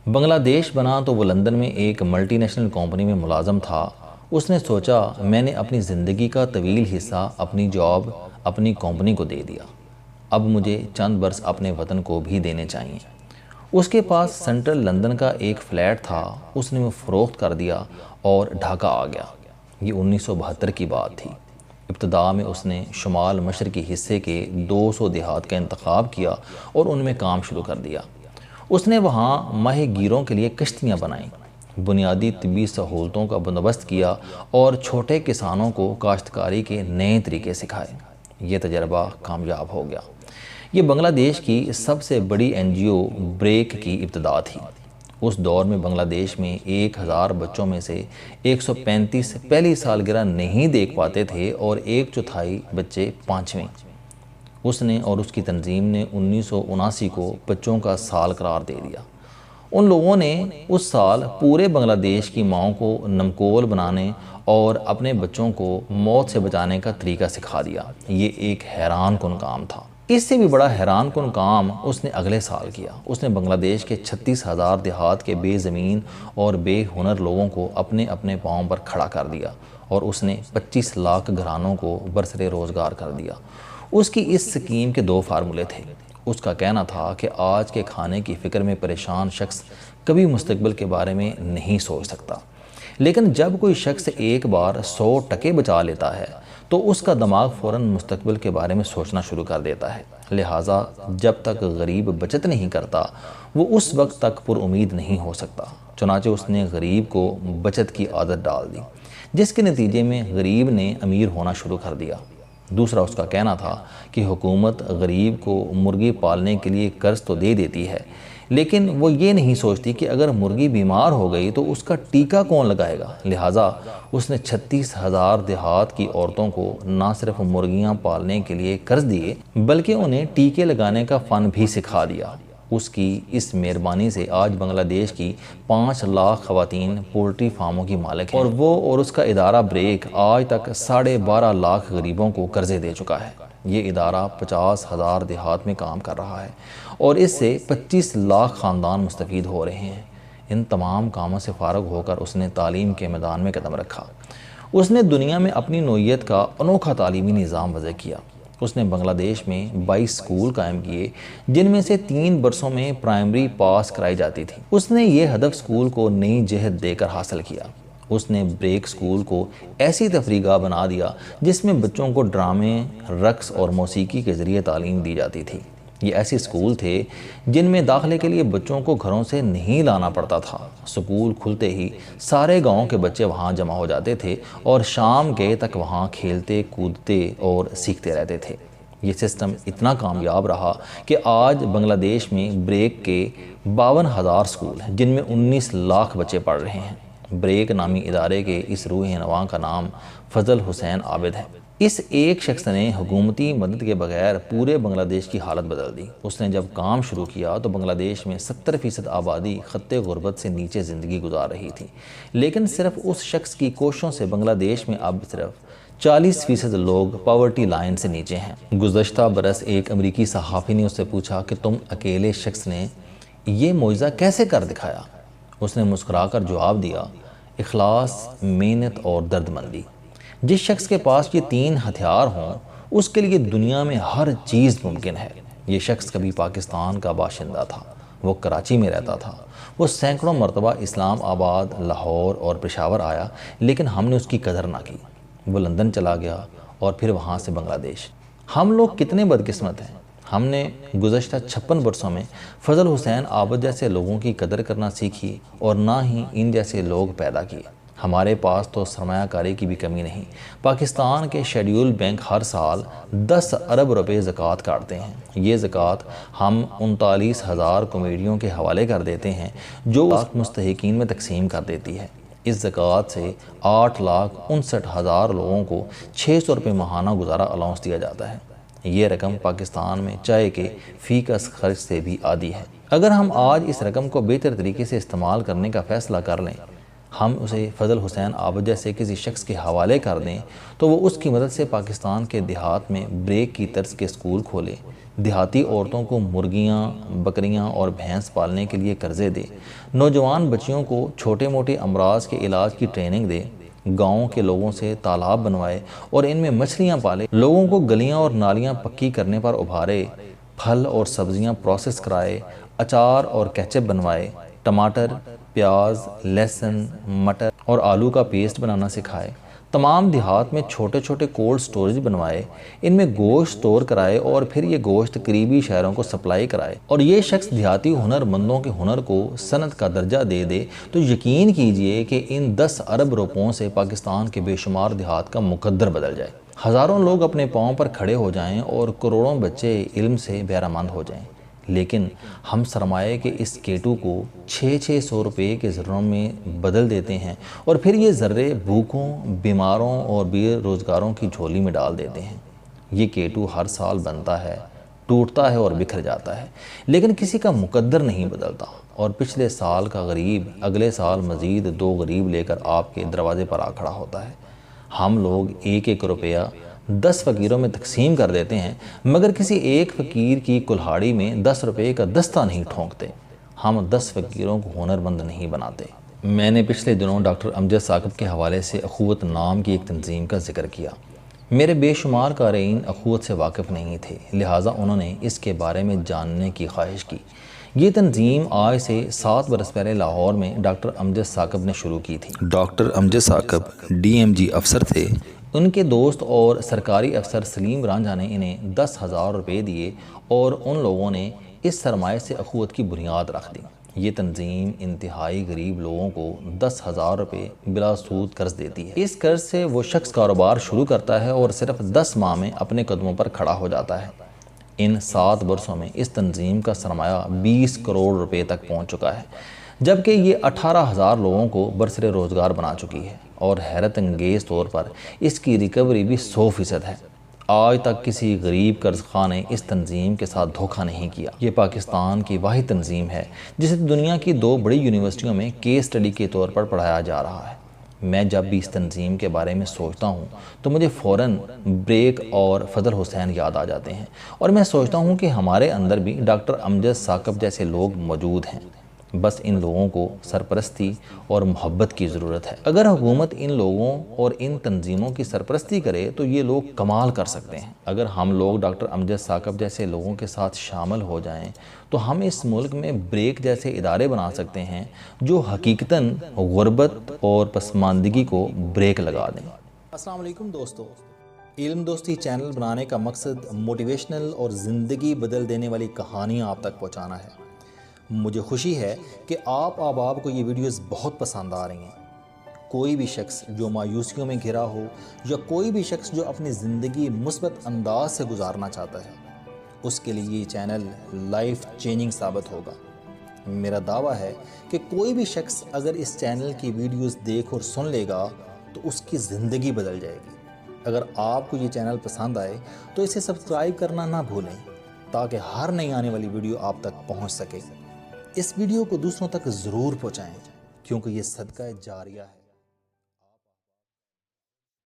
بنگلہ دیش بنا تو وہ لندن میں ایک ملٹی نیشنل کمپنی میں ملازم تھا۔ اس نے سوچا میں نے اپنی زندگی کا طویل حصہ اپنی جاب اپنی کمپنی کو دے دیا، اب مجھے چند برس اپنے وطن کو بھی دینے چاہیے۔ اس کے پاس سینٹرل لندن کا ایک فلیٹ تھا، اس نے وہ فروخت کر دیا اور ڈھاکہ آ گیا۔ یہ 1972 کی بات تھی۔ ابتدا میں اس نے شمال مشرقی حصے کے 200 دیہات کا انتخاب کیا اور ان میں کام شروع کر دیا۔ اس نے وہاں ماہی گیروں کے لیے کشتیاں بنائیں، بنیادی طبی سہولتوں کا بندوبست کیا اور چھوٹے کسانوں کو کاشتکاری کے نئے طریقے سکھائے۔ یہ تجربہ کامیاب ہو گیا۔ یہ بنگلہ دیش کی سب سے بڑی NGO بریک کی ابتدا تھی۔ اس دور میں بنگلہ دیش میں 1000 بچوں میں سے 135 پہلی سالگرہ نہیں دیکھ پاتے تھے اور 1/4 بچے 5ویں۔ اس نے اور اس کی تنظیم نے 1979 کو بچوں کا سال قرار دے دیا۔ ان لوگوں نے اس سال پورے بنگلہ دیش کی ماؤں کو نمکول بنانے اور اپنے بچوں کو موت سے بچانے کا طریقہ سکھا دیا۔ یہ ایک حیران کن کام تھا۔ اس سے بھی بڑا حیران کن کام اس نے اگلے سال کیا۔ اس نے بنگلہ دیش کے 36,000 دیہات کے بے زمین اور بے ہنر لوگوں کو اپنے اپنے پاؤں پر کھڑا کر دیا اور اس نے 25 لاکھ گھرانوں کو برسر روزگار کر دیا۔ اس کی اس سکیم کے 2 فارمولے تھے۔ اس کا کہنا تھا کہ آج کے کھانے کی فکر میں پریشان شخص کبھی مستقبل کے بارے میں نہیں سوچ سکتا، لیکن جب کوئی شخص ایک بار 100 ٹکے بچا لیتا ہے تو اس کا دماغ فوراً مستقبل کے بارے میں سوچنا شروع کر دیتا ہے۔ لہٰذا جب تک غریب بچت نہیں کرتا وہ اس وقت تک پر امید نہیں ہو سکتا۔ چنانچہ اس نے غریب کو بچت کی عادت ڈال دی، جس کے نتیجے میں غریب نے امیر ہونا شروع کر دیا۔ دوسرا اس کا کہنا تھا کہ حکومت غریب کو مرغی پالنے کے لیے قرض تو دے دیتی ہے، لیکن وہ یہ نہیں سوچتی کہ اگر مرغی بیمار ہو گئی تو اس کا ٹیکہ کون لگائے گا۔ لہٰذا اس نے 36,000 دیہات کی عورتوں کو نہ صرف مرغیاں پالنے کے لیے قرض دیے بلکہ انہیں ٹیکے لگانے کا فن بھی سکھا دیا۔ اس کی اس مہربانی سے آج بنگلہ دیش کی 5 لاکھ خواتین پولٹری فارموں کی مالک ہیں اور وہ اور اس کا ادارہ بریک آج تک 12.5 لاکھ غریبوں کو قرضے دے چکا ہے۔ یہ ادارہ 50,000 دیہات میں کام کر رہا ہے اور اس سے 25 لاکھ خاندان مستفید ہو رہے ہیں۔ ان تمام کاموں سے فارغ ہو کر اس نے تعلیم کے میدان میں قدم رکھا۔ اس نے دنیا میں اپنی نوعیت کا انوکھا تعلیمی نظام وضع کیا۔ اس نے بنگلہ دیش میں 22 سکول قائم کیے جن میں سے 3 برسوں میں پرائمری پاس کرائی جاتی تھی۔ اس نے یہ ہدف سکول کو نئی جہت دے کر حاصل کیا۔ اس نے بریک سکول کو ایسی تفریح گاہ بنا دیا جس میں بچوں کو ڈرامے، رقص اور موسیقی کے ذریعے تعلیم دی جاتی تھی۔ یہ ایسے سکول تھے جن میں داخلے کے لیے بچوں کو گھروں سے نہیں لانا پڑتا تھا۔ سکول کھلتے ہی سارے گاؤں کے بچے وہاں جمع ہو جاتے تھے اور شام کے تک وہاں کھیلتے کودتے اور سیکھتے رہتے تھے۔ یہ سسٹم اتنا کامیاب رہا کہ آج بنگلہ دیش میں بریک کے 52,000 سکول ہیں جن میں 19 لاکھ بچے پڑھ رہے ہیں۔ بریک نامی ادارے کے اس روح نواں کا نام فضل حسین عابد ہے۔ اس ایک شخص نے حکومتی مدد کے بغیر پورے بنگلہ دیش کی حالت بدل دی۔ اس نے جب کام شروع کیا تو بنگلہ دیش میں 70% آبادی خط غربت سے نیچے زندگی گزار رہی تھی، لیکن صرف اس شخص کی کوششوں سے بنگلہ دیش میں اب صرف 40% لوگ پاورٹی لائن سے نیچے ہیں۔ گزشتہ برس ایک امریکی صحافی نے اس سے پوچھا کہ تم اکیلے شخص نے یہ معجزہ کیسے کر دکھایا؟ اس نے مسکرا کر جواب دیا، اخلاص، محنت اور درد مندی۔ جس شخص کے پاس یہ 3 ہتھیار ہوں اس کے لیے دنیا میں ہر چیز ممکن ہے۔ یہ شخص کبھی پاکستان کا باشندہ تھا، وہ کراچی میں رہتا تھا، وہ سینکڑوں مرتبہ اسلام آباد، لاہور اور پشاور آیا لیکن ہم نے اس کی قدر نہ کی۔ وہ لندن چلا گیا اور پھر وہاں سے بنگلہ دیش۔ ہم لوگ کتنے بدقسمت ہیں، ہم نے گزشتہ 56 برسوں میں فضل حسین عابد جیسے لوگوں کی قدر کرنا سیکھی اور نہ ہی ان جیسے لوگ پیدا کیے۔ ہمارے پاس تو سرمایہ کاری کی بھی کمی نہیں۔ پاکستان کے شیڈیول بینک ہر سال 10 ارب روپے زکوٰۃ کاٹتے ہیں۔ یہ زکوٰۃ ہم 39,000 کمیڈیوں کے حوالے کر دیتے ہیں جو اس مستحقین میں تقسیم کر دیتی ہے۔ اس زکوٰۃ سے 8,59,000 لوگوں کو 600 روپے ماہانہ گزارا الاؤنس دیا جاتا ہے۔ یہ رقم پاکستان میں چائے کے فی کس خرچ سے بھی آدھی ہے۔ اگر ہم آج اس رقم کو بہتر طریقے سے استعمال کرنے کا فیصلہ کر لیں، ہم اسے فضل حسین عابد جیسے کسی شخص کے حوالے کر دیں تو وہ اس کی مدد سے پاکستان کے دیہات میں بریک کی طرز کے سکول کھولے دیہاتی عورتوں کو مرغیاں، بکریاں اور بھینس پالنے کے لیے قرضے دے، نوجوان بچیوں کو چھوٹے موٹے امراض کے علاج کی ٹریننگ دے، گاؤں کے لوگوں سے تالاب بنوائے اور ان میں مچھلیاں پالے، لوگوں کو گلیاں اور نالیاں پکی کرنے پر ابھارے، پھل اور سبزیاں پروسیس کرائے، اچار اور کیچپ بنوائے، ٹماٹر، پیاز، لہسن، مٹر اور آلو کا پیسٹ بنانا سکھائے، تمام دیہات میں چھوٹے چھوٹے کولڈ سٹوریج بنوائے، ان میں گوشت اسٹور کرائے اور پھر یہ گوشت قریبی شہروں کو سپلائی کرائے، اور یہ شخص دیہاتی ہنر مندوں کے ہنر کو صنعت کا درجہ دے دے تو یقین کیجئے کہ ان 10 ارب روپوں سے پاکستان کے بے شمار دیہات کا مقدر بدل جائے، ہزاروں لوگ اپنے پاؤں پر کھڑے ہو جائیں اور کروڑوں بچے علم سے بہرہ مند ہو جائیں۔ لیکن ہم سرمایہ کے اس کیٹو کو 600 روپے کے ذروں میں بدل دیتے ہیں اور پھر یہ ذرے بھوکوں، بیماروں اور بے روزگاروں کی جھولی میں ڈال دیتے ہیں۔ یہ کیٹو ہر سال بنتا ہے، ٹوٹتا ہے اور بکھر جاتا ہے، لیکن کسی کا مقدر نہیں بدلتا، اور پچھلے سال کا غریب اگلے سال مزید 2 غریب لے کر آپ کے دروازے پر آ کھڑا ہوتا ہے۔ ہم لوگ 1 روپیہ 10 فقیروں میں تقسیم کر دیتے ہیں، مگر کسی ایک فقیر کی کلہاڑی میں 10 روپے کا دستہ نہیں ٹھونکتے۔ ہم 10 فقیروں کو ہنرمند نہیں بناتے۔ میں نے پچھلے دنوں ڈاکٹر امجد ثاقب کے حوالے سے اخوت نام کی ایک تنظیم کا ذکر کیا۔ میرے بے شمار قارئین اخوت سے واقف نہیں تھے، لہٰذا انہوں نے اس کے بارے میں جاننے کی خواہش کی۔ یہ تنظیم آج سے 7 برس پہلے لاہور میں ڈاکٹر امجد ثاقب نے شروع کی تھی۔ ڈاکٹر امجد ثاقب DMG افسر تھے۔ ان کے دوست اور سرکاری افسر سلیم رانجھا نے انہیں 10,000 روپے دیے اور ان لوگوں نے اس سرمایہ سے اخوت کی بنیاد رکھ دی۔ یہ تنظیم انتہائی غریب لوگوں کو 10,000 روپے بلا سود قرض دیتی ہے۔ اس قرض سے وہ شخص کاروبار شروع کرتا ہے اور صرف 10 ماہ میں اپنے قدموں پر کھڑا ہو جاتا ہے۔ ان 7 برسوں میں اس تنظیم کا سرمایہ 20 کروڑ روپے تک پہنچ چکا ہے، جبکہ یہ 18,000 لوگوں کو برسر روزگار بنا چکی ہے، اور حیرت انگیز طور پر اس کی ریکوری بھی 100% ہے۔ آج تک کسی غریب قرض خواہ نے اس تنظیم کے ساتھ دھوکہ نہیں کیا۔ یہ پاکستان کی واحد تنظیم ہے جسے دنیا کی 2 بڑی یونیورسٹیوں میں کیس اسٹڈی کے طور پر پڑھایا جا رہا ہے۔ میں جب بھی اس تنظیم کے بارے میں سوچتا ہوں تو مجھے فوراً بریک اور فضل حسین یاد آ جاتے ہیں، اور میں سوچتا ہوں کہ ہمارے اندر بھی ڈاکٹر امجد ثاقب جیسے لوگ موجود ہیں، بس ان لوگوں کو سرپرستی اور محبت کی ضرورت ہے۔ اگر حکومت ان لوگوں اور ان تنظیموں کی سرپرستی کرے تو یہ لوگ کمال کر سکتے ہیں۔ اگر ہم لوگ ڈاکٹر امجد ثاقب جیسے لوگوں کے ساتھ شامل ہو جائیں تو ہم اس ملک میں بریک جیسے ادارے بنا سکتے ہیں جو حقیقتاً غربت اور پسماندگی کو بریک لگا دیں۔ السلام علیکم دوستو۔ علم دوستی چینل بنانے کا مقصد موٹیویشنل اور زندگی بدل دینے والی کہانیاں آپ تک پہنچانا ہے۔ مجھے خوشی ہے کہ آپ احباب کو یہ ویڈیوز بہت پسند آ رہی ہیں۔ کوئی بھی شخص جو مایوسیوں میں گھرا ہو یا کوئی بھی شخص جو اپنی زندگی مثبت انداز سے گزارنا چاہتا ہے، اس کے لیے یہ چینل لائف چینجنگ ثابت ہوگا۔ میرا دعویٰ ہے کہ کوئی بھی شخص اگر اس چینل کی ویڈیوز دیکھ اور سن لے گا تو اس کی زندگی بدل جائے گی۔ اگر آپ کو یہ چینل پسند آئے تو اسے سبسکرائب کرنا نہ بھولیں تاکہ ہر نئی آنے والی ویڈیو آپ تک پہنچ سکے۔ اس ویڈیو کو دوسروں تک ضرور پہنچائیں کیونکہ یہ صدقہ جاریہ ہے۔